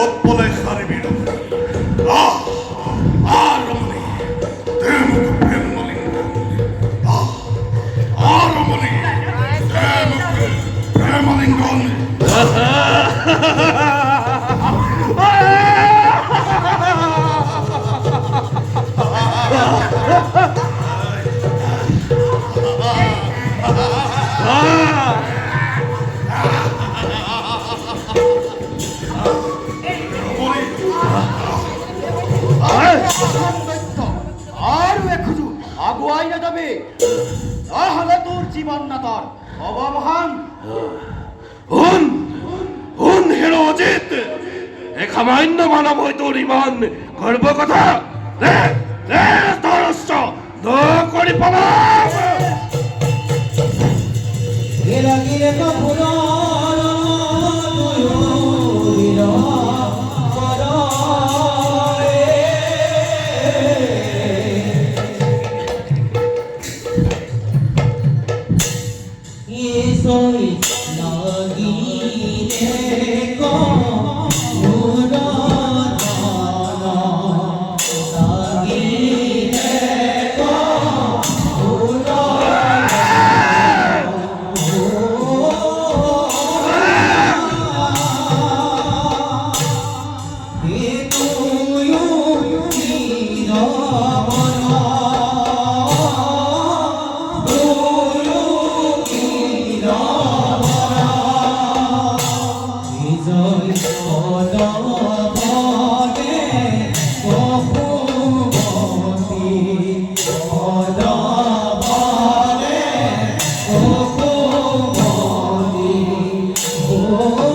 Oppole haribino. Ah, Aramani. Demuk Premalinga. Aramani. Demuk Premalingon. আরো একটু আগুয়াই না যাবে, তাহলে তোর জীবন না তার অবমান। হুন হুন হেরো অজিত, এ খামান্য মানব হয় তোর ইমান গর্ব কথা রে রে তরস্য দো করি পালাম। গিরা গিরে কপুরা soy nagire ko mura nagire ko mura Oh